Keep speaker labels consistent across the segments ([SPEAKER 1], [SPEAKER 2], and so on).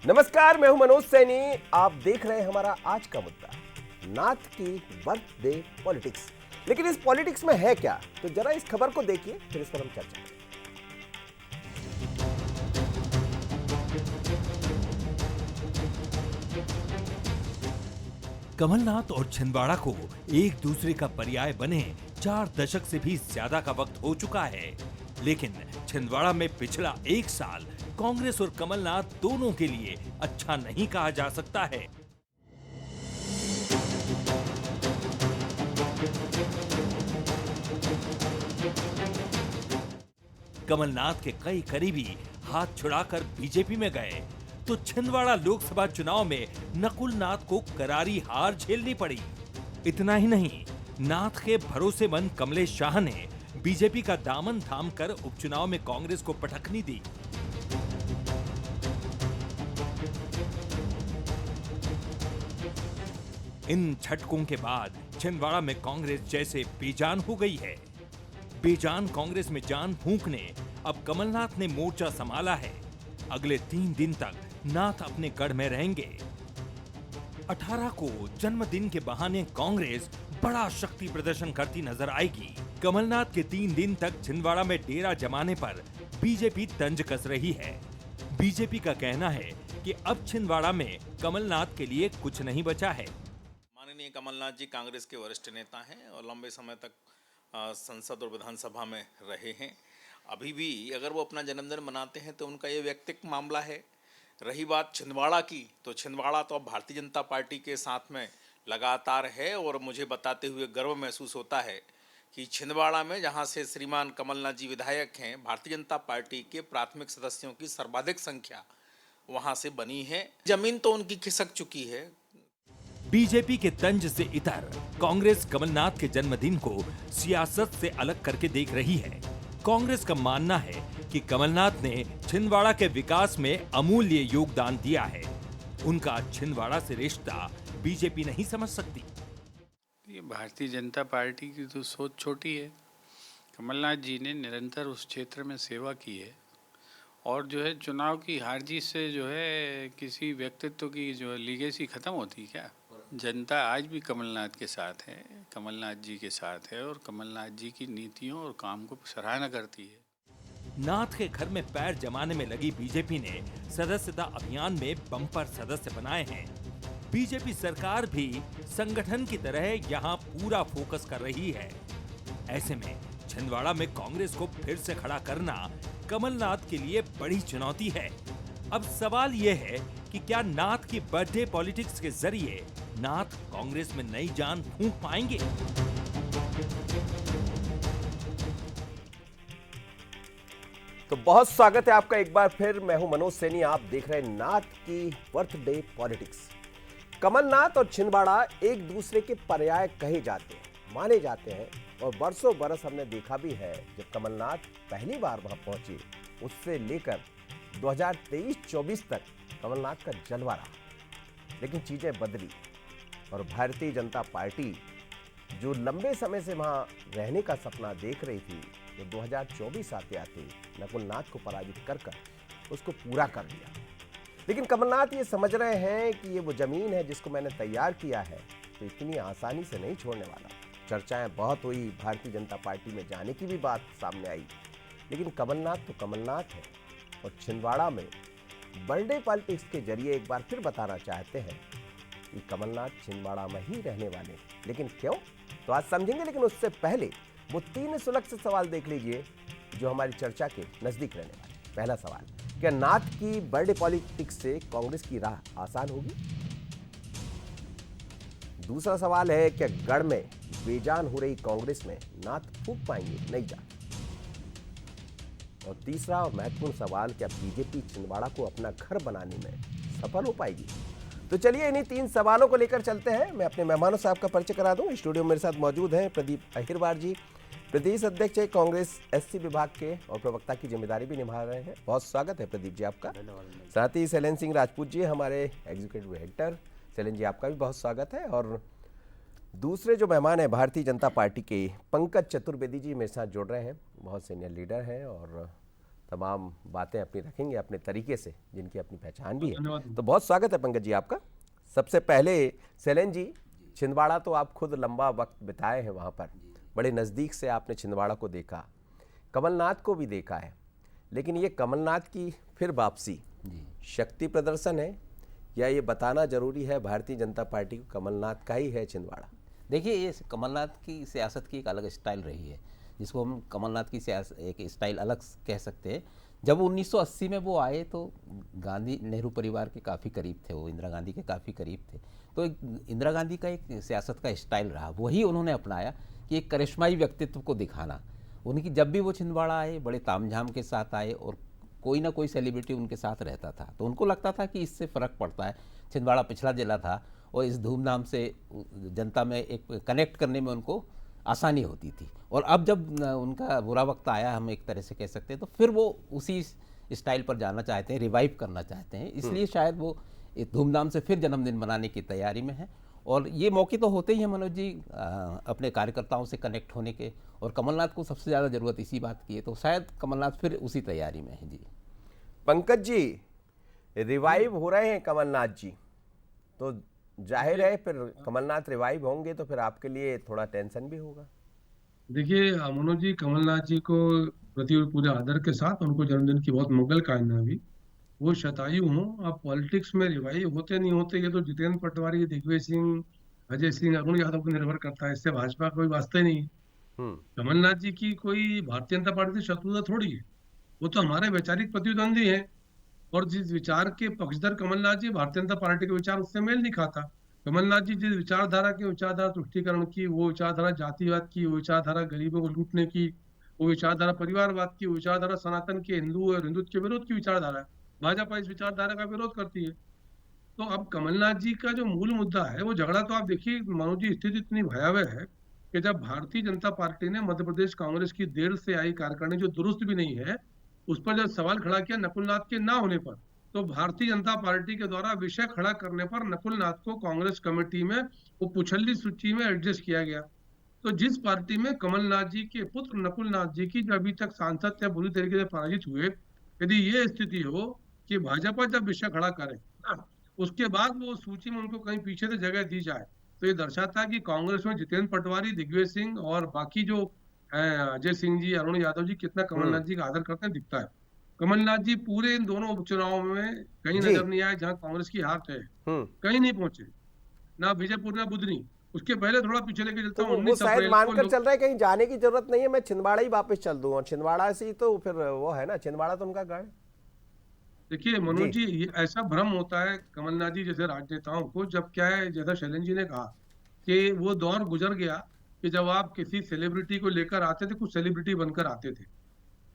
[SPEAKER 1] नमस्कार, मैं हूं मनोज सैनी। आप देख रहे हैं हमारा आज का मुद्दा, नाथ की बर्थडे पॉलिटिक्स। लेकिन इस पॉलिटिक्स में है क्या, तो जरा इस खबर को देखिए, फिर इस पर हम चर्चा करें।
[SPEAKER 2] कमलनाथ और छिंदवाड़ा को एक दूसरे का पर्याय बने 4 दशक से भी ज्यादा का वक्त हो चुका है। लेकिन छिंदवाड़ा में पिछला 1 साल कांग्रेस और कमलनाथ दोनों के लिए अच्छा नहीं कहा जा सकता है। कमलनाथ के कई करीबी हाथ छुड़ाकर बीजेपी में गए, तो छिंदवाड़ा लोकसभा चुनाव में नकुल नाथ को करारी हार झेलनी पड़ी। इतना ही नहीं, नाथ के भरोसेमंद कमलेश शाह ने बीजेपी का दामन थामकर उपचुनाव में कांग्रेस को पटखनी दी। इन झटकों के बाद छिंदवाड़ा में कांग्रेस जैसे बेजान हो गई है। बेजान कांग्रेस में जान फूंकने अब कमलनाथ ने मोर्चा संभाला है। अगले 3 दिन तक नाथ अपने गढ़ में रहेंगे। 18 को जन्मदिन के बहाने कांग्रेस बड़ा शक्ति प्रदर्शन करती नजर आएगी। कमलनाथ के 3 दिन तक छिंदवाड़ा में डेरा जमाने पर बीजेपी तंज कस रही है। बीजेपी का कहना है कि अब छिंदवाड़ा में कमलनाथ के लिए कुछ नहीं बचा है।
[SPEAKER 3] माननीय कमलनाथ जी कांग्रेस के वरिष्ठ नेता हैं और लंबे समय तक संसद और विधानसभा में रहे हैं। अभी भी अगर वो अपना जन्मदिन मनाते हैं तो उनका ये व्यक्तिगत मामला है। रही बात छिंदवाड़ा की, तो छिंदवाड़ा तो अब भारतीय जनता पार्टी के साथ में लगातार है और मुझे बताते हुए गर्व महसूस होता है कि छिंदवाड़ा में जहां से श्रीमान कमलनाथ जी विधायक हैं, भारतीय जनता पार्टी के प्राथमिक सदस्यों की सर्वाधिक संख्या वहां से बनी है। जमीन तो उनकी खिसक चुकी है।
[SPEAKER 2] बीजेपी के तंज से इतर कांग्रेस कमलनाथ के जन्मदिन को सियासत से अलग करके देख रही है। कांग्रेस का मानना है कि कमलनाथ ने छिंदवाड़ा के विकास में अमूल्य योगदान दिया है। उनका छिंदवाड़ा से रिश्ता बीजेपी नहीं समझ सकती।
[SPEAKER 4] ये भारतीय जनता पार्टी की तो सोच छोटी है। कमलनाथ जी ने निरंतर उस क्षेत्र में सेवा की है और जो है चुनाव की हार जीत से जो है किसी व्यक्तित्व की जो है लीगेसी खत्म होती है क्या? जनता आज भी कमलनाथ के साथ है, कमलनाथ जी के साथ है और कमलनाथ जी की नीतियों और काम को सराहना करती है।
[SPEAKER 2] नाथ के घर में पैर जमाने में लगी बीजेपी ने सदस्यता अभियान में बम्पर सदस्य बनाए हैं। बीजेपी सरकार भी संगठन की तरह यहां पूरा फोकस कर रही है। ऐसे में छिंदवाड़ा में कांग्रेस को फिर से खड़ा करना कमलनाथ के लिए बड़ी चुनौती है। अब सवाल यह है कि क्या नाथ की बर्थडे पॉलिटिक्स के जरिए नाथ कांग्रेस में नई जान फूंक पाएंगे?
[SPEAKER 1] तो बहुत स्वागत है आपका एक बार फिर। मैं हूं मनोज सैनी। आप देख रहे हैं नाथ की बर्थडे पॉलिटिक्स। कमलनाथ और छिंदवाड़ा एक दूसरे के पर्याय कहे जाते हैं, माने जाते हैं और बरसों बरस हमने देखा भी है। जब कमलनाथ पहली बार वहां पहुंचे, उससे लेकर 2023-24 तक कमलनाथ का जलवा रहा। लेकिन चीजें बदली और भारतीय जनता पार्टी जो लंबे समय से वहां रहने का सपना देख रही थी, तो 2024 आते आते नकुल नाथ को पराजित कर उसको पूरा कर दिया। लेकिन कमलनाथ ये समझ रहे हैं कि ये वो जमीन है जिसको मैंने तैयार किया है, तो इतनी आसानी से नहीं छोड़ने वाला। चर्चाएं बहुत हुई, भारतीय जनता पार्टी में जाने की भी बात सामने आई। लेकिन कमलनाथ तो कमलनाथ है और छिंदवाड़ा में बर्थडे पॉलिटिक्स के जरिए एक बार फिर बताना चाहते हैं कि कमलनाथ छिंदवाड़ा में ही रहने वाले। लेकिन क्यों, तो आज समझेंगे। लेकिन उससे पहले वो 3 सुलग से सवाल देख लीजिए जो हमारी चर्चा के नजदीक रहने वाले। पहला सवाल, क्या नाथ की बर्थडे पॉलिटिक्स से कांग्रेस की राह आसान होगी? दूसरा सवाल है, क्या गढ़ में बेजान हो रही कांग्रेस में नाथ फूंक पाएंगे नई जान? और तीसरा और महत्वपूर्ण सवाल, क्या बीजेपी छिंदवाड़ा को अपना घर बनाने में सफल हो पाएगी? तो चलिए इन्हीं 3 सवालों को लेकर चलते हैं। मैं अपने मेहमानों से आपका परिचय करा दूं। स्टूडियो में मेरे साथ मौजूद हैं प्रदीप अहिरवार जी, प्रदेश अध्यक्ष है कांग्रेस एससी विभाग के और प्रवक्ता की जिम्मेदारी भी निभा रहे हैं। बहुत स्वागत है प्रदीप जी आपका। साथ ही शैलेन सिंह राजपूत जी हमारे एग्जीक्यूटिव डायरेक्टर। शैलेन जी आपका भी बहुत स्वागत है। और दूसरे जो मेहमान हैं भारतीय जनता पार्टी के पंकज चतुर्वेदी जी मेरे साथ जुड़ रहे हैं, बहुत सीनियर लीडर हैं और तमाम बातें अपनी रखेंगे अपने तरीके से, जिनकी अपनी पहचान भी है।
[SPEAKER 5] धन्यवाद।
[SPEAKER 1] तो बहुत स्वागत है पंकज जी आपका। सबसे पहले शैलेंद्र जी, छिंदवाड़ा तो आप खुद लंबा वक्त बिताए हैं वहाँ पर, बड़े नज़दीक से आपने छिंदवाड़ा को देखा, कमलनाथ को भी देखा है, लेकिन ये कमलनाथ की फिर वापसी शक्ति प्रदर्शन है या ये बताना जरूरी है भारतीय जनता पार्टी को कमलनाथ का ही है छिंदवाड़ा?
[SPEAKER 6] देखिए, ये कमलनाथ की सियासत की एक अलग स्टाइल रही है, जिसको हम कमलनाथ की सियासत एक स्टाइल अलग कह सकते हैं। जब 1980 में वो आए तो गांधी नेहरू परिवार के काफ़ी करीब थे, वो इंदिरा गांधी के काफ़ी करीब थे। तो एक इंदिरा गांधी का एक सियासत का स्टाइल रहा, वही उन्होंने अपनाया कि एक करिश्माई व्यक्तित्व को दिखाना। उनकी जब भी वो छिंदवाड़ा आए बड़े तामझाम के साथ आए और कोई ना कोई सेलिब्रिटी उनके साथ रहता था, तो उनको लगता था कि इससे फ़र्क पड़ता है। छिंदवाड़ा पिछड़ा जिला था और इस धूमधाम से जनता में एक कनेक्ट करने में उनको आसानी होती थी। और अब जब उनका बुरा वक्त आया, हम एक तरह से कह सकते हैं, तो फिर वो उसी स्टाइल पर जाना चाहते हैं, रिवाइव करना चाहते हैं। इसलिए शायद वो एक धूमधाम से फिर जन्मदिन मनाने की तैयारी में है। और ये मौके तो होते ही हैं मनोज जी, अपने कार्यकर्ताओं से कनेक्ट होने के, और कमलनाथ को सबसे ज़्यादा ज़रूरत इसी बात की है, तो शायद कमलनाथ फिर उसी तैयारी में है। जी
[SPEAKER 1] पंकज जी, रिवाइव हो रहे हैं कमलनाथ जी, तो जाहिर है फिर कमलनाथ रिवाइव होंगे तो फिर आपके लिए थोड़ा टेंशन भी होगा।
[SPEAKER 5] देखिए मनोज जी, कमलनाथ जी को प्रति पूरे आदर के साथ उनको जन्मदिन की बहुत मंगल कामना भी। वो शतायु हों, अब पॉलिटिक्स में रिवाइव होते नहीं होते ये तो जितेंद्र पटवारी, दिग्विजय सिंह, अजय सिंह, अरुण यादव पर निर्भर करता है। इससे भाजपा का कोई वास्ता ही नहीं है।
[SPEAKER 1] हम्म।
[SPEAKER 5] कमलनाथ जी की कोई भारतीय जनता पार्टी से शत्रुता थोड़ी है, वो तो हमारे वैचारिक प्रतिद्वंदी है। और जिस विचार के पक्षधर कमलनाथ जी, भारतीय जनता पार्टी के विचार उससे मेल नहीं खाता। कमलनाथ जी जिस विचारधारा तुष्टीकरण की, वो विचारधारा जातिवाद की, वो विचारधारा गरीबों को लूटने की, वो विचारधारा परिवारवाद की, वो विचारधारा सनातन के हिंदू और हिंदुत्व के विरोध की विचारधारा है। भाजपा इस विचारधारा का विरोध करती है। तो अब कमलनाथ जी का जो मूल मुद्दा है वो झगड़ा, तो आप देखिए मनोज जी, स्थिति इतनी भयावह है कि जब भारतीय जनता पार्टी ने मध्य प्रदेश कांग्रेस की देर से आई कार्यकारिणी जो दुरुस्त भी नहीं है, उस पर जब सवाल खड़ा किया नकुलनाथ के ना होने पर, तो भारतीय जनता पार्टी के द्वारा विषय खड़ा करने पर नकुलनाथ को कांग्रेस कमेटी में वो पुछल्ली सूची में एडजस्ट किया गया। तो जिस पार्टी में कमलनाथ जी के पुत्र नकुलनाथ जी की जो अभी तक सांसद थे बुरी तरीके से पराजित हुए, यदि ये स्थिति हो कि भाजपा जब विषय खड़ा करे उसके बाद वो सूची में उनको कहीं पीछे से जगह दी जाए, तो ये दर्शाता है कि कांग्रेस में जितेंद्र पटवारी, दिग्विजय सिंह और बाकी जो अजय सिंह जी, अरुण यादव जी कितना कमलनाथ जी का आदर करते हैं दिखता है। कमलनाथ जी पूरे इन दोनों उपचुनावों में कहीं
[SPEAKER 1] जी।
[SPEAKER 5] नजर नहीं आए जहां कांग्रेस की हार है, कहीं नहीं पहुंचे, ना विजयपुर ना बुधनी। उसके पहले थोड़ा पीछे लेके चलता
[SPEAKER 1] तो
[SPEAKER 5] हूँ,
[SPEAKER 1] वो
[SPEAKER 5] 19
[SPEAKER 1] शायद
[SPEAKER 5] अप्रैल को
[SPEAKER 1] मानकर चल रहा है कहीं जाने की जरूरत नहीं है, मैं छिंदवाड़ा ही वापस चल दूंगा, छिंदवाड़ा से ही तो फिर वो है ना, छिंदवाड़ा तो उनका गढ़।
[SPEAKER 5] देखिए मनोज जी, ये ऐसा भ्रम होता है कमलनाथ जी जैसे राजनेताओं को, जब क्या है, जैसा शैलेंद्र जी ने कहा कि वो दौर गुजर गया कि जब आप किसी सेलिब्रिटी को लेकर आते थे, कुछ सेलिब्रिटी बनकर आते थे।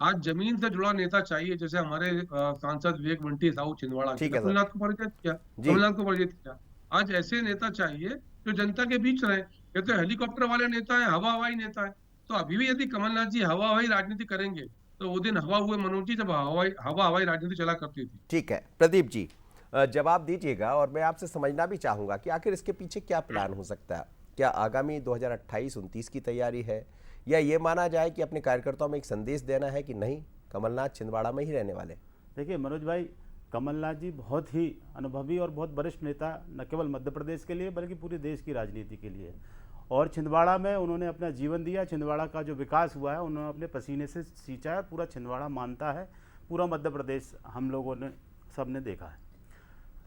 [SPEAKER 5] आज जमीन से जुड़ा नेता चाहिए, जैसे हमारे सांसद विवेक बंटी साहू छिंदवाड़ा के,
[SPEAKER 1] ठीक है सर।
[SPEAKER 5] कमलनाथ को परिचित किया,
[SPEAKER 1] जी।
[SPEAKER 5] कमलनाथ को परिचित किया। आज ऐसे नेता चाहिए जो जनता के बीच रहे। ये तो हेलीकॉप्टर वाले नेता है, हवा हवाई नेता है। तो अभी भी यदि कमलनाथ जी हवा हवाई राजनीति करेंगे तो वो दिन हवा हुए मनोज जी, जब हवा हवाई राजनीति चला करती थी।
[SPEAKER 1] ठीक है प्रदीप जी, जवाब दीजिएगा और मैं आपसे समझना भी चाहूंगा कि आखिर इसके पीछे क्या प्लान हो सकता है। क्या आगामी 2028-29 की तैयारी है, या ये माना जाए कि अपने कार्यकर्ताओं में एक संदेश देना है कि नहीं, कमलनाथ छिंदवाड़ा में ही रहने वाले?
[SPEAKER 7] देखिए मनोज भाई, कमलनाथ जी बहुत ही अनुभवी और बहुत वरिष्ठ नेता न केवल मध्य प्रदेश के लिए बल्कि पूरे देश की राजनीति के लिए, और छिंदवाड़ा में उन्होंने अपना जीवन दिया। छिंदवाड़ा का जो विकास हुआ है उन्होंने अपने पसीने से सींचा है, पूरा छिंदवाड़ा मानता है, पूरा मध्य प्रदेश हम लोगों ने सब ने देखा है।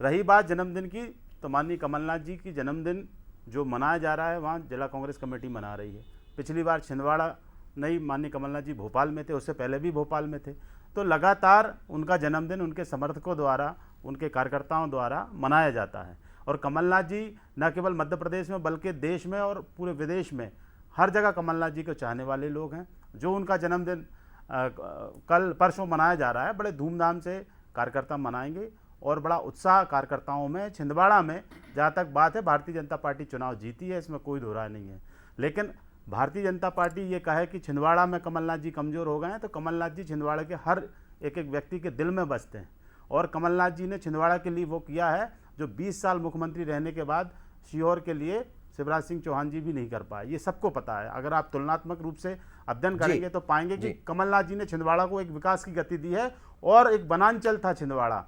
[SPEAKER 7] रही बात जन्मदिन की, तो माननीय कमलनाथ जी की जन्मदिन जो मनाया जा रहा है वहाँ जिला कांग्रेस कमेटी मना रही है। पिछली बार छिंदवाड़ा नहीं, माननीय कमलनाथ जी भोपाल में थे, उससे पहले भी भोपाल में थे। तो लगातार उनका जन्मदिन उनके समर्थकों द्वारा, उनके कार्यकर्ताओं द्वारा मनाया जाता है। और कमलनाथ जी न केवल मध्य प्रदेश में बल्कि देश में और पूरे विदेश में हर जगह कमलनाथ जी को चाहने वाले लोग हैं। जो उनका जन्मदिन कल परसों मनाया जा रहा है, बड़े धूमधाम से कार्यकर्ता मनाएंगे और बड़ा उत्साह कार्यकर्ताओं में छिंदवाड़ा में। जहाँ तक बात है, भारतीय जनता पार्टी चुनाव जीती है, इसमें कोई दो राय नहीं है, लेकिन भारतीय जनता पार्टी ये कहे कि छिंदवाड़ा में कमलनाथ जी कमज़ोर हो गए हैं, तो कमलनाथ जी छिंदवाड़ा के हर एक एक व्यक्ति के दिल में बसते हैं। और कमलनाथ जी ने छिंदवाड़ा के लिए वो किया है जो 20 साल मुख्यमंत्री रहने के बाद सीहोर के लिए शिवराज सिंह चौहान जी भी नहीं कर पाए, ये सबको पता है। अगर आप तुलनात्मक रूप से अध्ययन करेंगे तो पाएंगे कि कमलनाथ जी ने छिंदवाड़ा को एक विकास की गति दी है, और एक वनांचल था छिंदवाड़ा,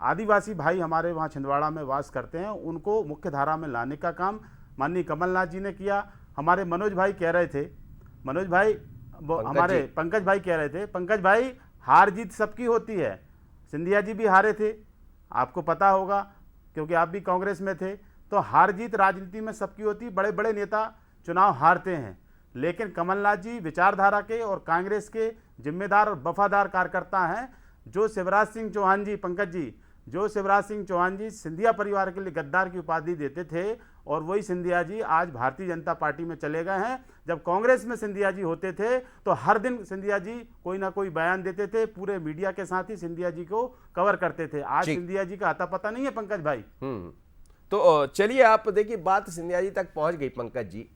[SPEAKER 7] आदिवासी भाई हमारे वहाँ छिंदवाड़ा में वास करते हैं, उनको मुख्य धारा में लाने का काम माननीय कमलनाथ जी ने किया। हमारे मनोज भाई कह रहे थे, मनोज भाई हमारे पंकज भाई कह रहे थे, पंकज भाई हार जीत सबकी होती है, सिंधिया जी भी हारे थे, आपको पता होगा क्योंकि आप भी कांग्रेस में थे। तो हार जीत राजनीति में सबकी होती, बड़े बड़े नेता चुनाव हारते हैं, लेकिन कमलनाथ जी विचारधारा के और कांग्रेस के जिम्मेदार और वफादार कार्यकर्ता हैं। जो शिवराज सिंह चौहान जी, पंकज जी, जो शिवराज सिंह चौहान जी सिंधिया परिवार के लिए गद्दार की उपाधि देते थे, और वही सिंधिया जी आज भारतीय जनता पार्टी में चले गए हैं। जब कांग्रेस में सिंधिया जी होते थे तो हर दिन सिंधिया जी कोई ना कोई बयान देते थे, पूरे मीडिया के साथ ही सिंधिया जी को कवर करते थे। आज सिंधिया जी का अता पता नहीं है पंकज भाई।
[SPEAKER 1] तो चलिए, आप देखिए बात सिंधिया जी तक पहुंच गई पंकज जी,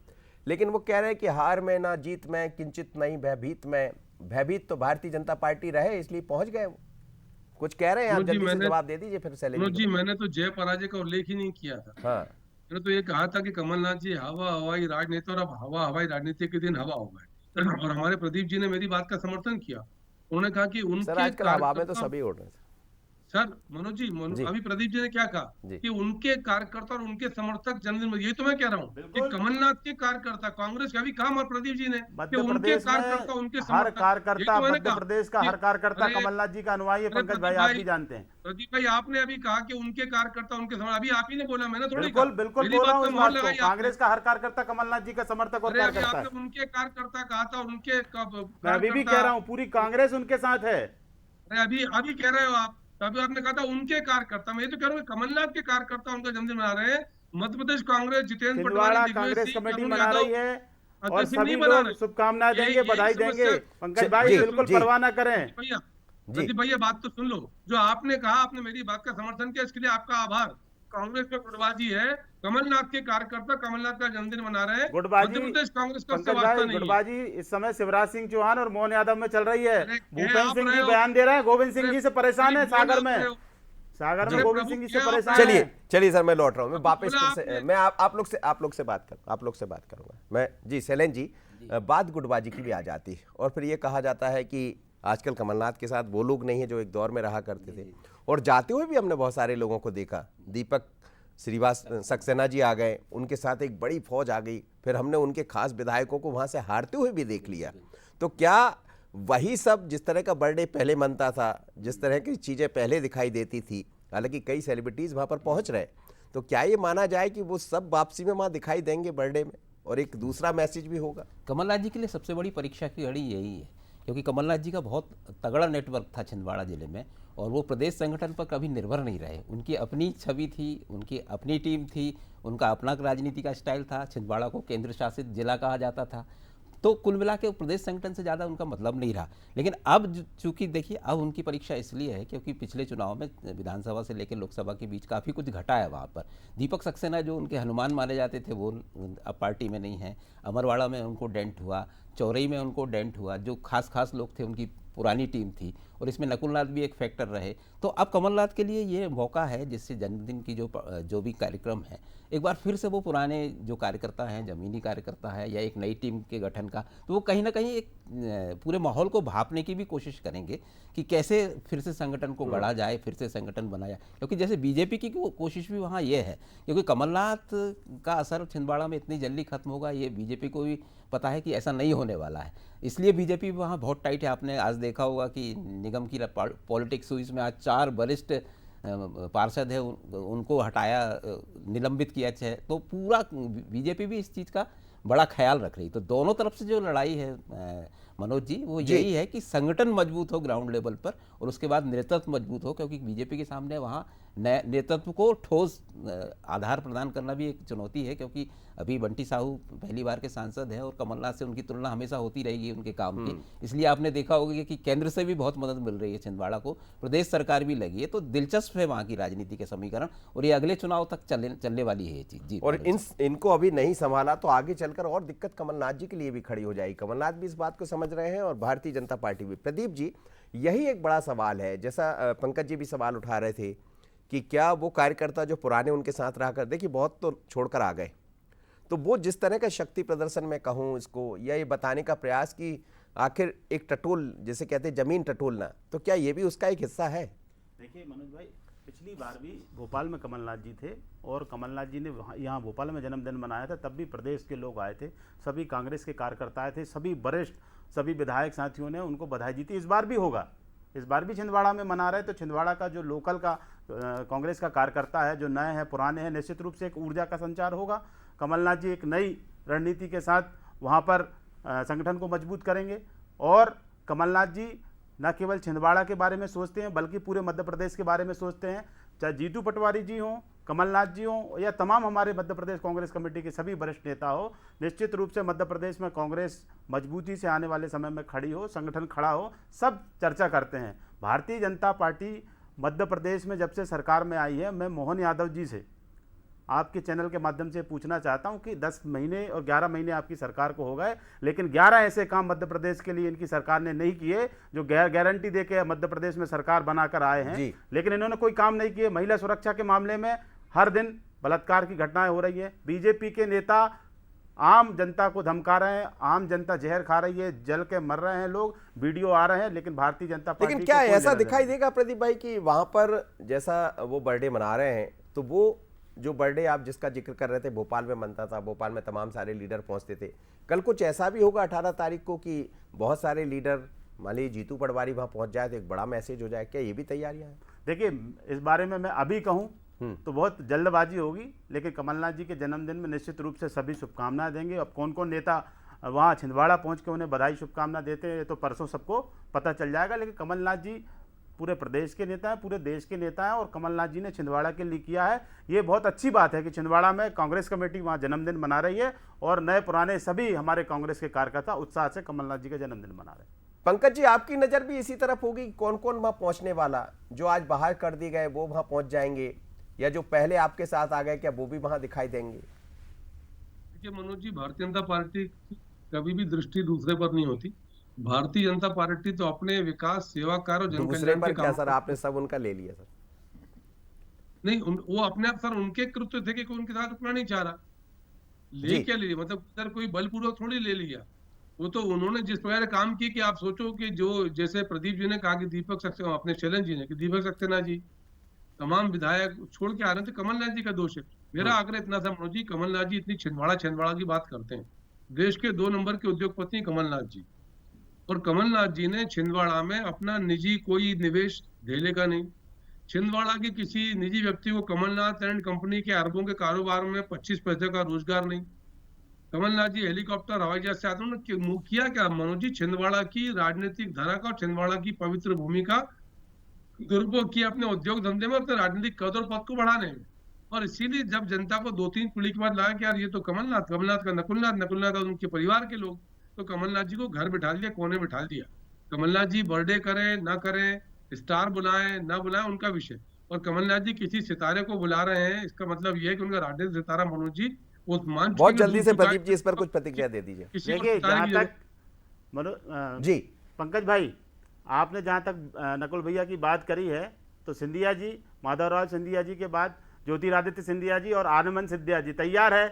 [SPEAKER 1] लेकिन वो कह रहे हैं कि हार में ना जीत में किंचित नहीं भयभीत में। भयभीत तो भारतीय जनता पार्टी रहे, इसलिए पहुंच गए वो। कुछ कह रहे हैं आप, जल्दी से जवाब दे दीजिए फिर शैलेंद्र
[SPEAKER 5] जी। मैंने तो जय पराजय का उल्लेख ही नहीं किया था।
[SPEAKER 1] हाँ,
[SPEAKER 5] मैंने तो ये कहा था कि कमलनाथ जी हवा हवाई राजनेता, और अब हवा हवाई राजनीति के दिन हवा हो गए। और हमारे प्रदीप जी ने मेरी बात का समर्थन किया, उन्होंने कहा कि
[SPEAKER 1] सर
[SPEAKER 5] उनके
[SPEAKER 1] आजकल हवा में तो सभी उड़ रहे हैं।
[SPEAKER 5] सर मनोज जी, अभी प्रदीप जी ने क्या कहा कि उनके कार्यकर्ता और उनके समर्थक जन्मदिन में, ये तो मैं कह रहा हूँ कि कमलनाथ के कार्यकर्ता, कांग्रेस का भी कहा और प्रदीप जी ने कि उनके कार्यकर्ता, उनके
[SPEAKER 7] हर
[SPEAKER 5] समर्थक,
[SPEAKER 7] कार्यकर्ता, मध्य प्रदेश का हर कार्यकर्ता कमलनाथ जी का अनुयायी है। पंकज भाई आप भी जानते हैं।
[SPEAKER 5] प्रदीप भाई, आपने अभी कहा कि उनके कार्यकर्ता, उनके समर्थक, अभी आप ही ने बोला, मैंने थोड़ी
[SPEAKER 7] बिल्कुल बिल्कुल बोल रहा हूँ इस बात को। कांग्रेस का हर कार्यकर्ता कमलनाथ जी का समर्थक और कार्यकर्ता है।
[SPEAKER 5] उनके कार्यकर्ता कहा था, उनके
[SPEAKER 7] मैं अभी भी कह रहा हूँ पूरी कांग्रेस उनके साथ है।
[SPEAKER 5] अभी कह रहे हो आप, तभी आपने कहा था उनके कार्यकर्ता। मैं तो कह रहा हूँ कमलनाथ के कार्यकर्ता उनका जन्मदिन मना रहे हैं। मध्य प्रदेश कांग्रेस जितेंद्र पटवारी,
[SPEAKER 7] कांग्रेस कमेटी मना रही है और सभी लोग शुभकामनाएं देंगे, बधाई देंगे। पंकज भाई बिल्कुल परवाह ना करें।
[SPEAKER 5] भैया बात तो सुन लो, जो आपने कहा, आपने मेरी बात का समर्थन किया, इसके लिए आपका आभार। कांग्रेस में गुटबाजी है, कमलनाथ के कार्यकर्ता कमलनाथ का जन्मदिन मना रहे हैं। मध्य प्रदेश कांग्रेस का वास्ता नहीं।
[SPEAKER 7] गुटबाजी इस समय शिवराज सिंह चौहान और मोहन यादव में चल रही है। भूपेंद्र सिंह जी बयान दे रहे हैं, गोविंद सिंह जी से परेशान है सागर में गोविंद सिंह जी से परेशान है।
[SPEAKER 1] चलिए सर, मैं लौट रहा हूँ, मैं वापस से मैं आप लोग से बात करूंगा मैं जी। शैलेंद्र जी, बात गुटबाजी की भी आ जाती है, और फिर ये कहा जाता है कि आजकल कमलनाथ के साथ वो लोग नहीं है जो एक दौर में रहा करते थे, और जाते हुए भी हमने बहुत सारे लोगों को देखा। दीपक सक्सेना जी आ गए, उनके साथ एक बड़ी फौज आ गई, फिर हमने उनके खास विधायकों को वहां से हारते हुए भी देख लिया। तो क्या वही सब जिस तरह का बर्थडे पहले मनता था, जिस तरह की चीजें पहले दिखाई देती थी, हालांकि कई सेलिब्रिटीज वहां पर पहुंच रहे, तो क्या ये माना जाए कि वो सब वापसी में वहां दिखाई देंगे बर्थडे में, और एक दूसरा मैसेज भी होगा?
[SPEAKER 6] कमलनाथ जी के लिए सबसे बड़ी परीक्षा की घड़ी यही है, क्योंकि कमलनाथ जी का बहुत तगड़ा नेटवर्क था छिंदवाड़ा जिले में, और वो प्रदेश संगठन पर कभी निर्भर नहीं रहे। उनकी अपनी छवि थी, उनकी अपनी टीम थी, उनका अपना राजनीति का स्टाइल था। छिंदवाड़ा को केंद्र शासित जिला कहा जाता था, तो कुल मिला के प्रदेश संगठन से ज़्यादा उनका मतलब नहीं रहा। लेकिन अब चूंकि देखिए, अब उनकी परीक्षा इसलिए है क्योंकि पिछले चुनाव में विधानसभा से लेकर लोकसभा के बीच काफ़ी कुछ घटा है वहाँ पर। दीपक सक्सेना जो उनके हनुमान माने जाते थे वो अब पार्टी में नहीं है। अमरवाड़ा में उनको डेंट हुआ, चौरई में उनको डेंट हुआ, जो खास लोग थे उनकी पुरानी टीम थी, और इसमें नकुलनाथ भी एक फैक्टर रहे। तो अब कमलनाथ के लिए ये मौका है जिससे जन्मदिन की जो भी कार्यक्रम है, एक बार फिर से वो पुराने जो कार्यकर्ता हैं, जमीनी कार्यकर्ता है, या एक नई टीम के गठन का, तो वो कहीं ना कहीं एक पूरे माहौल को भांपने की भी कोशिश करेंगे कि कैसे फिर से संगठन को गढ़ा जाए, फिर से संगठन बनाया। क्योंकि जैसे बीजेपी की कोशिश भी वहाँ ये है, क्योंकि कमलनाथ का असर छिंदवाड़ा में इतनी जल्दी खत्म होगा ये बीजेपी को भी पता है कि ऐसा नहीं होने वाला है, इसलिए बीजेपी वहाँ बहुत टाइट है। आपने आज देखा होगा कि निगम की पॉलिटिक्स हुई, इसमें आज 4 वरिष्ठ पार्षद है उनको हटाया, निलंबित किया है, तो पूरा बीजेपी भी इस चीज़ का बड़ा ख्याल रख रही। तो दोनों तरफ से जो लड़ाई है मनोज जी, वो यही है कि संगठन मजबूत हो ग्राउंड लेवल पर, और उसके बाद नेतृत्व मजबूत हो, क्योंकि बीजेपी के सामने वहाँ नेतृत्व को ठोस आधार प्रदान करना भी एक चुनौती है, क्योंकि अभी बंटी साहू पहली बार के सांसद हैं और कमलनाथ से उनकी तुलना हमेशा होती रहेगी उनके काम की। इसलिए आपने देखा होगा कि केंद्र से भी बहुत मदद मिल रही है छिंदवाड़ा को, प्रदेश सरकार भी लगी है, तो दिलचस्प है वहाँ की राजनीति के समीकरण, और ये अगले चुनाव तक चलने वाली है ये चीज़ जी।
[SPEAKER 1] और इनको अभी नहीं संभाला तो आगे चलकर और दिक्कत कमलनाथ जी के लिए भी खड़ी हो जाएगी। कमलनाथ भी इस बात को समझ रहे हैं और भारतीय जनता पार्टी भी। प्रदीप जी, यही एक बड़ा सवाल है, जैसा पंकज जी भी सवाल उठा रहे थे कि क्या वो कार्यकर्ता जो पुराने उनके साथ रहा कर, देखिए बहुत तो छोड़कर आ गए, तो वो जिस तरह का शक्ति प्रदर्शन मैं कहूँ इसको, या ये बताने का प्रयास कि आखिर एक टटोल जिसे कहते हैं जमीन टटोलना, तो क्या ये भी उसका एक हिस्सा है?
[SPEAKER 7] देखिए मनोज भाई, पिछली बार भी भोपाल में कमलनाथ जी थे और कमलनाथ जी ने यहाँ भोपाल में जन्मदिन मनाया था, तब भी प्रदेश के लोग आए थे, सभी कांग्रेस के कार्यकर्ता आए थे, सभी वरिष्ठ सभी विधायक साथियों ने उनको बधाई दी थी। इस बार भी होगा, इस बार भी छिंदवाड़ा में मना रहे, तो छिंदवाड़ा का जो लोकल का कांग्रेस का कार्यकर्ता है, जो नए हैं पुराने हैं, निश्चित रूप से एक ऊर्जा का संचार होगा। कमलनाथ जी एक नई रणनीति के साथ वहाँ पर संगठन को मजबूत करेंगे। और कमलनाथ जी न केवल छिंदवाड़ा के बारे में सोचते हैं बल्कि पूरे मध्य प्रदेश के बारे में सोचते हैं। चाहे जीतू पटवारी जी हों, कमलनाथ जी हों, या तमाम हमारे मध्य प्रदेश कांग्रेस कमेटी के सभी वरिष्ठ नेता हो, निश्चित रूप से मध्य प्रदेश में कांग्रेस मजबूती से आने वाले समय में खड़ी हो, संगठन खड़ा हो, सब चर्चा करते हैं। भारतीय जनता पार्टी मध्य प्रदेश में जब से सरकार में आई है, मैं मोहन यादव जी से आपके चैनल के माध्यम से पूछना चाहता हूं कि 10 महीने और 11 महीने आपकी सरकार को हो गए, लेकिन 11 ऐसे काम मध्य प्रदेश के लिए इनकी सरकार ने नहीं किए जो गारंटी देके मध्य प्रदेश में सरकार बनाकर आए हैं। लेकिन इन्होंने कोई काम नहीं किए। महिला सुरक्षा के मामले में हर दिन बलात्कार की घटनाएं हो रही है। बीजेपी के नेता आम जनता को धमका रहे हैं, आम जनता जहर खा रही है, जल के मर रहे हैं लोग, वीडियो आ रहे हैं, लेकिन भारतीय जनता पार्टी
[SPEAKER 1] लेकिन क्या ऐसा दिखाई देगा प्रदीप भाई कि वहां पर जैसा वो बर्थडे मना रहे हैं, तो वो जो बर्थडे आप जिसका जिक्र कर रहे थे भोपाल में मनता था, भोपाल में तमाम सारे लीडर पहुंचते थे, कल कुछ ऐसा भी होगा 18 तारीख को कि बहुत सारे लीडर, मान लीजिए जीतू पटवारी वहां पहुंच जाए तो एक बड़ा मैसेज हो जाए? क्या ये भी तैयारियां हैं?
[SPEAKER 7] देखिए, इस बारे में मैं अभी कहूं तो बहुत जल्दबाजी होगी, लेकिन कमलनाथ जी के जन्मदिन में निश्चित रूप से सभी शुभकामनाएं देंगे। अब कौन कौन नेता वहाँ छिंदवाड़ा पहुँच के उन्हें बधाई शुभकामना देते हैं तो परसों सबको पता चल जाएगा। लेकिन कमलनाथ जी पूरे प्रदेश के नेता हैं, पूरे देश के नेता हैं, और कमलनाथ जी ने छिंदवाड़ा के लिए किया है। ये बहुत अच्छी बात है कि छिंदवाड़ा में कांग्रेस कमेटी वहाँ जन्मदिन मना रही है और नए पुराने सभी हमारे कांग्रेस के कार्यकर्ता उत्साह से कमलनाथ जी का जन्मदिन मना रहे हैं।
[SPEAKER 1] पंकज जी, आपकी नजर भी इसी तरफ होगी? कौन कौन वहां पहुंचने वाला, जो आज बाहर कर दिए गए वो वहां पहुंच जाएंगे, या जो पहले आपके साथ आ गए क्या वो भी वहां दिखाई देंगे?
[SPEAKER 5] देखिए मनोज जी, भारतीय जनता पार्टी की कभी भी दृष्टि दूसरे पर नहीं होती। भारतीय जनता पार्टी तो अपने विकास, सेवा कार्य और जन
[SPEAKER 1] दूसरे
[SPEAKER 5] कल्याण
[SPEAKER 1] पर
[SPEAKER 5] के
[SPEAKER 1] क्या
[SPEAKER 5] काम
[SPEAKER 1] सर, आपने सब उनका ले लिया सर?
[SPEAKER 5] नहीं, वो अपने आप सर उनके कृत्य थे कि कोई उनके साथ रुकना नहीं चाह रहा। ले क्या लिए, मतलब सर कोई बलपूर्वक थोड़ी ले लिया। वो तो उन्होंने जिस प्रकार काम किए कि आप सोचो कि जो जैसे प्रदीप जी ने कहा कि दीपक सक्सेना, अपने शैलन जी ने कि दीपक सक्सेना जी तमाम विधायक छोड़ के आ रहे थे, कमलनाथ जी का दोष है। मेरा आग्रह इतना था मनोज जी, कमलनाथ जी इतनी छिंदवाड़ा की बात करते हैं, देश के 2 नंबर के उद्योगपति कमलनाथ जी, और कमलनाथ जी ने छिंदवाड़ा में अपना निजी कोई निवेश ढेले का नहीं। छिंदवाड़ा के किसी निजी व्यक्ति को कमलनाथ एंड कंपनी के अरबों के कारोबार में 25 पैसे का रोजगार नहीं। कमलनाथ जी हेलीकॉप्टर हवाई जहाज से आते हैं, किया क्या मनोज जी? छिंदवाड़ा की राजनीतिक धरा का और छिंदवाड़ा की पवित्र भूमि का दुरुपयोग किया अपने उद्योग धंधे में, अपने राजनीतिक कद और पद को बढ़ाने में। और इसीलिए जब जनता को 2-3 पीढ़ी के बाद लगा कि यार ये तो कमलनाथ का नकुलनाथ और उनके परिवार के लोग, तो कमलनाथ जी को घर बिठा दिया, कोने बिठा दिया। कमलनाथ जी बर्थडे करें ना करें, स्टार बुलाएं ना बुलाएं, उनका विषय। और कमलनाथ जी किसी सितारे को बुला रहे हैं, इसका मतलब ये है कि उनका राजनीतिक सितारा मनोज जी वो मान
[SPEAKER 1] बहुत जल्दी से प्रदीप जी इस पर कुछ प्रतिक्रिया दे दीजिए।
[SPEAKER 7] देखिए, जहाँ तक
[SPEAKER 1] जी
[SPEAKER 7] पंकज भाई, आपने जहाँ तक नकुल भैया की बात करी है, तो सिंधिया जी, माधवराव सिंधिया जी के बाद ज्योतिरादित्य सिंधिया जी और आनंद सिंधिया जी तैयार है।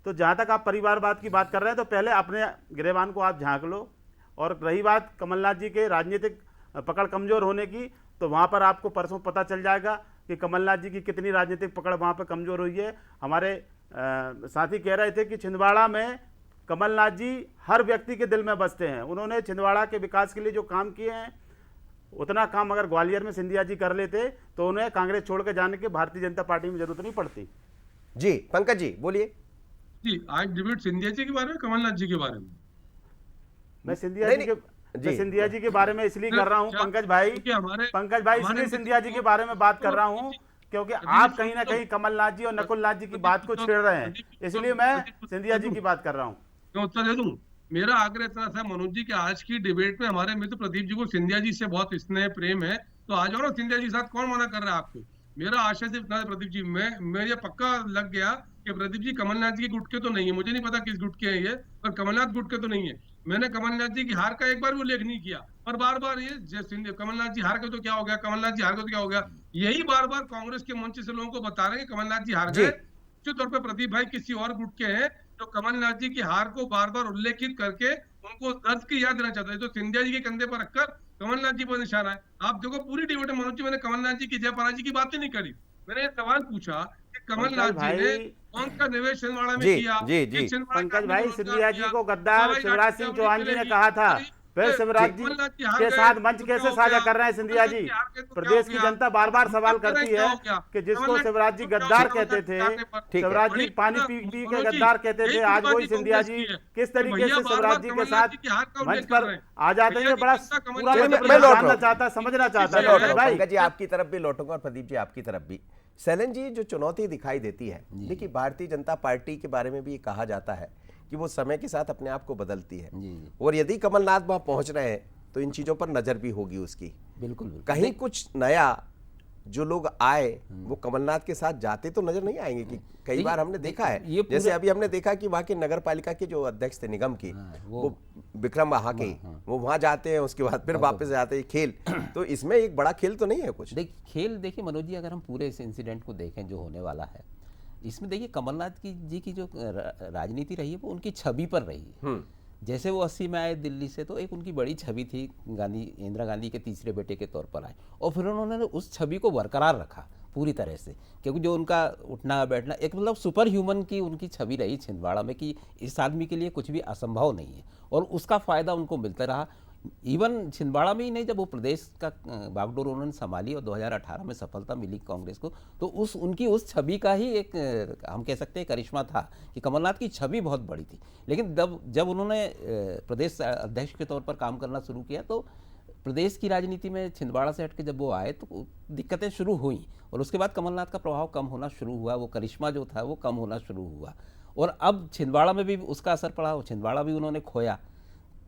[SPEAKER 7] तो जहाँ तक आप परिवारवाद की बात कर रहे हैं, तो पहले अपने गिरेबान को आप झांक लो। और रही बात कमलनाथ जी के राजनीतिक पकड़ कमजोर होने की, तो वहाँ पर आपको परसों पता चल जाएगा कि कमलनाथ जी की कितनी राजनीतिक पकड़ वहाँ पर कमजोर हुई है। हमारे साथी कह रहे थे कि छिंदवाड़ा में कमलनाथ जी हर व्यक्ति के दिल में बसते हैं। उन्होंने छिंदवाड़ा के विकास के लिए जो काम किए हैं, उतना काम अगर ग्वालियर में सिंधिया जी कर लेते तो उन्हें कांग्रेस छोड़ के जाने की भारतीय जनता पार्टी में जरूरत नहीं पड़ती।
[SPEAKER 1] जी पंकज जी बोलिए।
[SPEAKER 5] जी, आज डिबेट सिंधिया जी के बारे में, कमलनाथ जी के बारे में?
[SPEAKER 7] मैं सिंधिया जी के बारे में इसलिए कर रहा हूं पंकज भाई, इसलिए सिंधिया जी के बारे में बात कर रहा हूं क्योंकि आप कहीं ना कहीं कमलनाथ जी और नकुलनाथ जी की बात को छेड़ रहे हैं, इसलिए मैं सिंधिया जी की बात कर रहा हूं।
[SPEAKER 5] मैं उत्तर दे दूं। मेरा आग्रह इतना था मनोज जी कि आज की डिबेट में हमारे मित्र प्रदीप जी को सिंधिया जी से बहुत स्नेह प्रेम है, तो आ जाओ ना सिंधिया जी साथ, कौन मना कर रहा है आपको? मेरा आशय सिर्फ इतना था प्रदीप जी, मैं ये पक्का लग गया कि प्रदीप जी कमलनाथ जी के गुट के तो नहीं है, मुझे नहीं पता किस गुट के हैं ये, पर कमलनाथ गुट के तो नहीं है। मैंने कमलनाथ जी की हार का एक बार भी उल्लेख नहीं किया, पर बार बार ये कमलनाथ जी हार गए तो क्या हो गया, कमलनाथ जी हार गए तो क्या हो गया, यही बार बार कांग्रेस के मंच से लोगों को बता रहे हैं कि कमलनाथ जी हार गए। निश्चित तौर पर प्रदीप भाई किसी और गुट के हैं, जो कमलनाथ जी की हार को बार बार उल्लेखित करके उनको दर्द की याद देना चाहता है। तो सिंधिया जी के कंधे पर रखकर कमलनाथ जी पर निशाना है। आप देखो पूरी डिबेट में मनोज जी मैंने कमलनाथ जी की जय पराजय की बात ही नहीं करी। मैंने ये सवाल पूछा कि
[SPEAKER 7] पंकज
[SPEAKER 5] कमलनाथ जी ने
[SPEAKER 7] भाई,
[SPEAKER 5] कौन सा निवेश छिंदवाड़ा में
[SPEAKER 1] जी
[SPEAKER 5] किया,
[SPEAKER 1] जी जी
[SPEAKER 5] किस छिंदवाड़ा के
[SPEAKER 7] पंकज
[SPEAKER 5] आदमी को
[SPEAKER 7] भाई,
[SPEAKER 5] रोजगार
[SPEAKER 7] सिंधिया जी
[SPEAKER 5] दिया,
[SPEAKER 7] को गद्दार
[SPEAKER 5] हवाई
[SPEAKER 7] शिवराज
[SPEAKER 5] घाटी
[SPEAKER 7] सिंह
[SPEAKER 5] अवनी
[SPEAKER 7] चौहान जी ने
[SPEAKER 5] चलेगी।
[SPEAKER 7] कहा था।
[SPEAKER 5] और
[SPEAKER 7] फिर
[SPEAKER 5] ये
[SPEAKER 7] शिवराज जी
[SPEAKER 5] कमलनाथ जी हार
[SPEAKER 7] के
[SPEAKER 5] गए
[SPEAKER 7] साथ मंच
[SPEAKER 5] तो क्या
[SPEAKER 7] कैसे
[SPEAKER 5] हो
[SPEAKER 7] साझा
[SPEAKER 5] गया?
[SPEAKER 7] कर रहे हैं सिंधिया
[SPEAKER 5] कमलनाथ
[SPEAKER 7] जी?
[SPEAKER 5] जी हार गए तो क्या
[SPEAKER 7] प्रदेश
[SPEAKER 5] हो
[SPEAKER 7] की
[SPEAKER 5] गया?
[SPEAKER 7] जनता बार बार
[SPEAKER 5] हम
[SPEAKER 7] सवाल
[SPEAKER 5] बात कर रहे
[SPEAKER 7] करती
[SPEAKER 5] हैं, क्या
[SPEAKER 7] है
[SPEAKER 5] हो गया?
[SPEAKER 7] कि जिसको
[SPEAKER 5] कमलनाथ
[SPEAKER 7] शिवराज जी
[SPEAKER 5] तो क्या हो
[SPEAKER 7] गद्दार
[SPEAKER 5] गया?
[SPEAKER 7] कहते
[SPEAKER 5] कमलनाथ के
[SPEAKER 7] थे,
[SPEAKER 5] जाने पर
[SPEAKER 1] ठीक है।
[SPEAKER 7] शिवराज जी
[SPEAKER 5] बड़ी
[SPEAKER 7] पानी
[SPEAKER 5] ना,
[SPEAKER 7] पी पी के
[SPEAKER 5] मनोज जी,
[SPEAKER 7] गद्दार कहते
[SPEAKER 5] यही
[SPEAKER 7] थे, आज
[SPEAKER 5] बात
[SPEAKER 7] वही
[SPEAKER 5] जी
[SPEAKER 7] सिंधिया
[SPEAKER 5] कांग्रेस
[SPEAKER 7] जी
[SPEAKER 5] की है।
[SPEAKER 7] किस
[SPEAKER 5] तो
[SPEAKER 7] तरीके
[SPEAKER 5] भैया
[SPEAKER 7] से
[SPEAKER 5] बार-बार
[SPEAKER 7] शिवराज जी के
[SPEAKER 5] कमलनाथ
[SPEAKER 7] साथ
[SPEAKER 5] जी की हार का
[SPEAKER 7] मंच
[SPEAKER 5] उल्लेख
[SPEAKER 7] पर
[SPEAKER 5] कर रहे हैं।
[SPEAKER 7] आ जाते
[SPEAKER 5] भैया
[SPEAKER 7] हैं।
[SPEAKER 5] की
[SPEAKER 7] बड़ा
[SPEAKER 5] चिंता
[SPEAKER 7] पूरा
[SPEAKER 5] कमलनाथ
[SPEAKER 1] चलिए,
[SPEAKER 5] जी
[SPEAKER 1] मैं
[SPEAKER 5] पर
[SPEAKER 1] लौट
[SPEAKER 5] है।
[SPEAKER 1] रहा हूं।
[SPEAKER 7] चाहता, समझना चाहता
[SPEAKER 1] मैं
[SPEAKER 7] है
[SPEAKER 1] लौट रहा
[SPEAKER 7] पंकज
[SPEAKER 1] हूं।
[SPEAKER 7] भाई।
[SPEAKER 1] पंकज जी आपकी तरफ भी लौटूंगा और प्रदीप जी आपकी तरफ भी। सैलन जी, जो चुनौती दिखाई देती है, देखिए भारतीय जनता पार्टी के बारे में भी ये कहा जाता है कि वो समय के साथ अपने आप को बदलती है,
[SPEAKER 6] जी जी
[SPEAKER 1] और यदि कमलनाथ वहां पहुंच रहे हैं तो इन चीजों पर नजर भी होगी उसकी।
[SPEAKER 6] बिल्कुल बिल्कुल।
[SPEAKER 1] कहीं कुछ नया जो लोग आए वो कमलनाथ के साथ जाते तो नजर नहीं आएंगे कि कई
[SPEAKER 6] देखिए,
[SPEAKER 1] बार हमने देखा है,
[SPEAKER 6] ये
[SPEAKER 1] जैसे
[SPEAKER 6] पूरा-
[SPEAKER 1] अभी हमने देखा कि वहाँ के नगर पालिका के जो अध्यक्ष थे निगम की, वो विक्रम वहाँ के, वो वहाँ जाते हैं, उसके बाद फिर वापस जाते हैं। खेल तो इसमें एक बड़ा खेल तो नहीं है कुछ।
[SPEAKER 6] देखिए मनोज जी, अगर हम पूरे इस इंसिडेंट को देखें जो होने वाला है, इसमें देखिए कमलनाथ जी की जो राजनीति रही है वो उनकी छवि पर रही है। जैसे वो 80 में आए दिल्ली से, तो एक उनकी बड़ी छवि थी, इंदिरा गांधी के तीसरे बेटे के तौर पर आए, और फिर उन्होंने उस छवि को बरकरार रखा पूरी तरह से, क्योंकि जो उनका उठना बैठना एक मतलब सुपर ह्यूमन की उनकी छवि रही छिंदवाड़ा में कि इस आदमी के लिए कुछ भी असंभव नहीं है, और उसका फ़ायदा उनको मिलता रहा। इवन छिंदवाड़ा में ही नहीं, जब वो प्रदेश का बागडोर उन्होंने संभाली और 2018 में सफलता मिली कांग्रेस को, तो उनकी उस छवि का ही एक हम कह सकते हैं करिश्मा था कि कमलनाथ की छवि बहुत बड़ी थी। लेकिन जब उन्होंने प्रदेश अध्यक्ष के तौर पर काम करना शुरू किया, तो प्रदेश की राजनीति में छिंदवाड़ा से हटके जब वो आए तो दिक्कतें शुरू हुई, और उसके बाद कमलनाथ का प्रभाव कम होना शुरू हुआ, वो करिश्मा जो था वो कम होना शुरू हुआ, और अब छिंदवाड़ा में भी उसका असर पड़ा, छिंदवाड़ा भी उन्होंने खोया।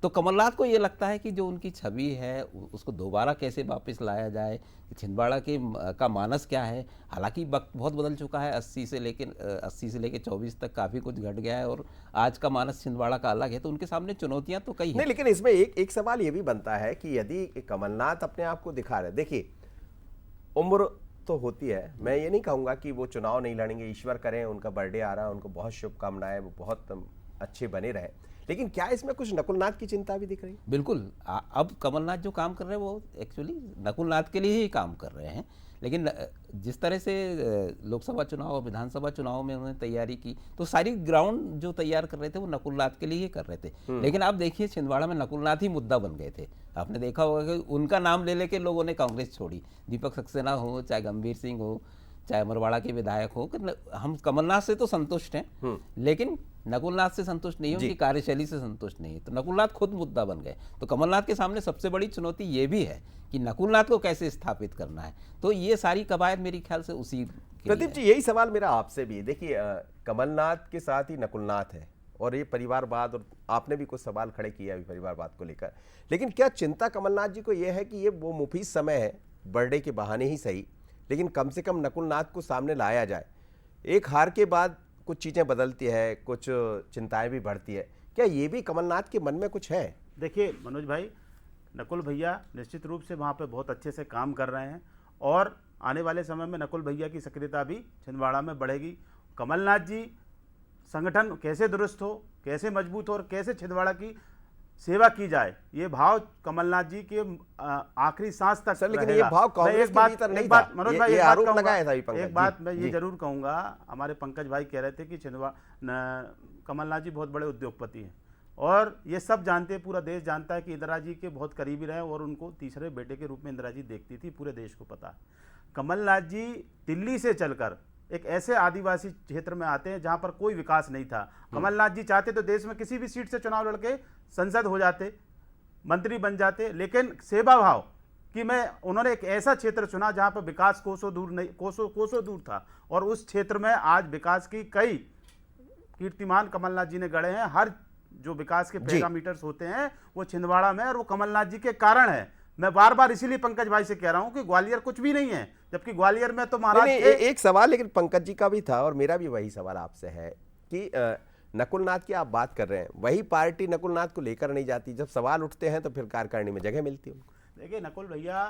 [SPEAKER 6] तो कमलनाथ को ये लगता है कि जो उनकी छवि है उसको दोबारा कैसे वापस लाया जाए, छिंदवाड़ा का मानस क्या है। हालांकि वक्त बहुत बदल चुका है, 80 से लेके 24 तक काफ़ी कुछ घट गया है, और आज का मानस छिंदवाड़ा का अलग है, तो उनके सामने चुनौतियां तो कई हैं।
[SPEAKER 1] नहीं, लेकिन इसमें एक सवाल ये भी बनता है कि यदि कमलनाथ अपने आप को दिखा रहे, देखिए उम्र तो होती है, मैं ये नहीं कहूँगा कि वो चुनाव नहीं लड़ेंगे, ईश्वर करें, उनका बर्थडे आ रहा है, उनको बहुत शुभकामनाएं, वो बहुत अच्छे बने रहे, लेकिन क्या इसमें कुछ नकुलनाथ की चिंता भी दिख रही है?
[SPEAKER 6] बिल्कुल। अब कमलनाथ जो काम कर रहे हैं वो एक्चुअली नकुलनाथ के लिए ही काम कर रहे हैं, लेकिन जिस तरह से लोकसभा चुनाव और विधानसभा चुनाव में उन्होंने तैयारी की, तो सारी ग्राउंड जो तैयार कर रहे थे वो नकुलनाथ के लिए ही कर रहे थे। लेकिन आप देखिए छिंदवाड़ा में नकुलनाथ ही मुद्दा बन गए थे। आपने देखा होगा कि उनका नाम ले लेके लोगों ने कांग्रेस छोड़ी, दीपक सक्सेना हो, चाहे गंभीर सिंह हो, चाहे अमरवाड़ा के विधायक हो, कि हम कमलनाथ से तो संतुष्ट हैं, लेकिन नकुलनाथ से संतुष्ट नहीं है, उनकी कार्यशैली से संतुष्ट नहीं है, तो नकुलनाथ खुद मुद्दा बन गए। तो कमलनाथ के सामने सबसे बड़ी चुनौती ये भी है कि नकुलनाथ को कैसे स्थापित करना है, तो ये सारी कवायद मेरे ख्याल से उसी के
[SPEAKER 1] प्रदीप जी, यही सवाल मेरा आपसे भी है। देखिए कमलनाथ के साथ ही नकुलनाथ है, और ये परिवारवाद, और आपने भी कुछ सवाल खड़े किए अभी परिवारवाद को लेकर, लेकिन क्या चिंता कमलनाथ जी को यह है कि ये वो मुफीद समय है, बर्थडे के बहाने ही सही, लेकिन कम से कम नकुलनाथ को सामने लाया जाए। एक हार के बाद कुछ चीज़ें बदलती है, कुछ चिंताएं भी बढ़ती है, क्या ये भी कमलनाथ के मन में कुछ है?
[SPEAKER 7] देखिए मनोज भाई, नकुल भैया निश्चित रूप से वहाँ पे बहुत अच्छे से काम कर रहे हैं, और आने वाले समय में नकुल भैया की सक्रियता भी छिंदवाड़ा में बढ़ेगी। कमलनाथ जी संगठन कैसे दुरुस्त हो, कैसे मजबूत हो, और कैसे छिंदवाड़ा की सेवा की जाए, ये भाव कमलनाथ जी के आखिरी सांस तक
[SPEAKER 1] सर, लेकिन
[SPEAKER 7] रहेगा।
[SPEAKER 1] ये भाव कांग्रेस के भीतर नहीं था।
[SPEAKER 7] मनोज
[SPEAKER 1] ये
[SPEAKER 7] भाई, एक
[SPEAKER 1] आरोप
[SPEAKER 7] बात
[SPEAKER 1] लगाया था
[SPEAKER 7] कहूंगा, एक बात मैं ये जरूर कहूंगा, हमारे पंकज भाई कह रहे थे कि कमलनाथ जी बहुत बड़े उद्योगपति हैं, और ये सब जानते हैं, पूरा देश जानता है कि इंदिरा जी के बहुत करीबी रहे, और उनको तीसरे बेटे के रूप में इंदिरा जी देखती थी, पूरे देश को पता है। कमलनाथ जी दिल्ली से चलकर एक ऐसे आदिवासी क्षेत्र में आते हैं जहां पर कोई विकास नहीं था। कमलनाथ जी चाहते तो देश में किसी भी सीट से चुनाव लड़के संसद हो जाते, मंत्री बन जाते, लेकिन सेवा भाव कि उन्होंने एक ऐसा क्षेत्र चुना जहां पर विकास कोसों दूर था, और उस क्षेत्र में आज विकास की कई कीर्तिमान कमलनाथ जी ने गढ़े हैं। हर जो विकास के पैरामीटर्स होते हैं वो छिंदवाड़ा में, और वो कमलनाथ जी के कारण है। मैं बार बार इसीलिए पंकज भाई से कह रहा हूं कि ग्वालियर कुछ भी नहीं है, जबकि ग्वालियर में तो महाराज
[SPEAKER 1] एक सवाल लेकिन पंकज जी का भी था, और मेरा भी वही सवाल आपसे है कि नकुलनाथ की आप बात कर रहे हैं, वही पार्टी नकुलनाथ को लेकर नहीं जाती, जब सवाल उठते हैं तो फिर कार्यकारिणी में जगह मिलती है उनको।
[SPEAKER 7] देखिए, नकुल भैया,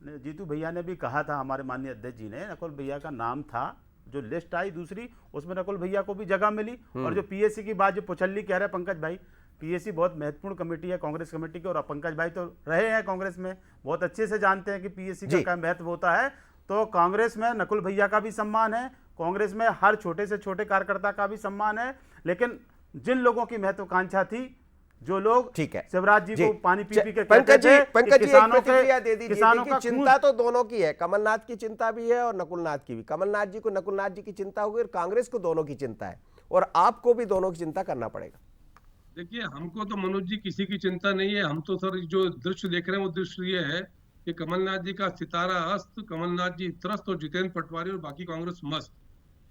[SPEAKER 7] जीतू भैया ने भी कहा था, हमारे माननीय अध्यक्ष जी ने, नकुल भैया का नाम था जो लिस्ट आई दूसरी, उसमें नकुल भैया को भी जगह मिली। और जो पीएससी की बात जो पुछल्ली कह रहे हैं पंकज भाई, पीएससी बहुत महत्वपूर्ण कमेटी है कांग्रेस कमेटी की, और पंकज भाई तो रहे हैं कांग्रेस में, बहुत अच्छे से जानते हैं कि पीएससी का क्या महत्व होता है। तो कांग्रेस में नकुल भैया का भी सम्मान है, कांग्रेस में हर छोटे से छोटे कार्यकर्ता का भी सम्मान है। लेकिन जिन लोगों की महत्वाकांक्षा थी, जो लोग
[SPEAKER 1] ठीक है
[SPEAKER 7] शिवराज जी को पानी पी पी के
[SPEAKER 1] पंकज जी
[SPEAKER 7] कहते थे
[SPEAKER 1] एक प्रतिक्रिया दे दीजिए।
[SPEAKER 7] किसानों
[SPEAKER 1] देखिए,
[SPEAKER 7] का
[SPEAKER 1] चिंता तो दोनों की है, कमलनाथ की चिंता भी है और नकुलनाथ की भी। कमलनाथ जी को नकुलनाथ जी की चिंता होगी और कांग्रेस को दोनों की चिंता है, और आपको भी दोनों की चिंता करना पड़ेगा।
[SPEAKER 5] देखिए, हमको तो मनोज जी किसी की चिंता नहीं है। हम तो सर जो दृश्य देख रहे हैं वो दृश्य ये है कि कमलनाथ जी का सितारा अस्त, कमलनाथ जी त्रस्त और जितेंद्र पटवारी और बाकी कांग्रेस मस्त।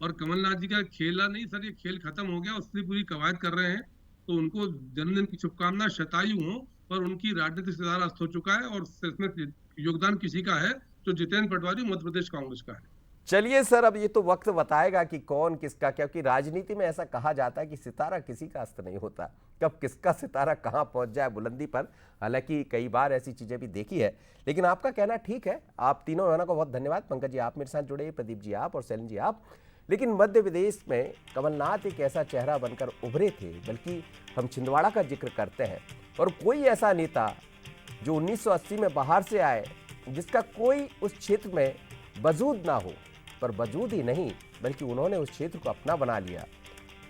[SPEAKER 5] और कमलनाथ जी का खेला नहीं सर, ये खेल खत्म हो गया, उसकी पूरी कवायद कर रहे हैं। तो उनको जन्मदिन की शुभकामना, शतायु हो, पर उनकी राजनीतिक सितारा अस्त हो चुका है। और इसमें योगदान किसी का है, जो जितेंद्र पटवारी मध्य प्रदेश कांग्रेस का है।
[SPEAKER 1] चलिए सर, अब ये तो वक्त बताएगा कि कौन किसका, क्योंकि राजनीति में ऐसा कहा जाता है कि सितारा किसी का अस्त नहीं होता, कब किसका सितारा कहां पहुंच जाए बुलंदी पर। हालांकि कई बार ऐसी चीजें भी देखी है, लेकिन आपका कहना ठीक है। आप तीनों बहनों को बहुत धन्यवाद। पंकज जी आप मेरे साथ जुड़े, प्रदीप जी आप, और सैलन जी आप। लेकिन मध्य प्रदेश में कमलनाथ एक ऐसा चेहरा बनकर उभरे थे, बल्कि हम छिंदवाड़ा का जिक्र करते हैं, और कोई ऐसा नेता जो 1980 में बाहर से आए, जिसका कोई उस क्षेत्र में वजूद ना हो, पर वजूद ही नहीं बल्कि उन्होंने उस क्षेत्र को अपना बना लिया।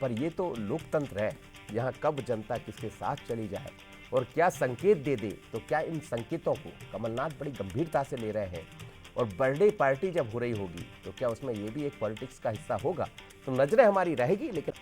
[SPEAKER 1] पर ये तो लोकतंत्र है, यहाँ कब जनता किसके साथ चली जाए और क्या संकेत दे दे, तो क्या इन संकेतों को कमलनाथ बड़ी गंभीरता से ले रहे हैं। और बर्थडे पार्टी जब हो रही होगी तो क्या उसमें ये भी एक पॉलिटिक्स का हिस्सा होगा, तो नजरें हमारी रहेगी। लेकिन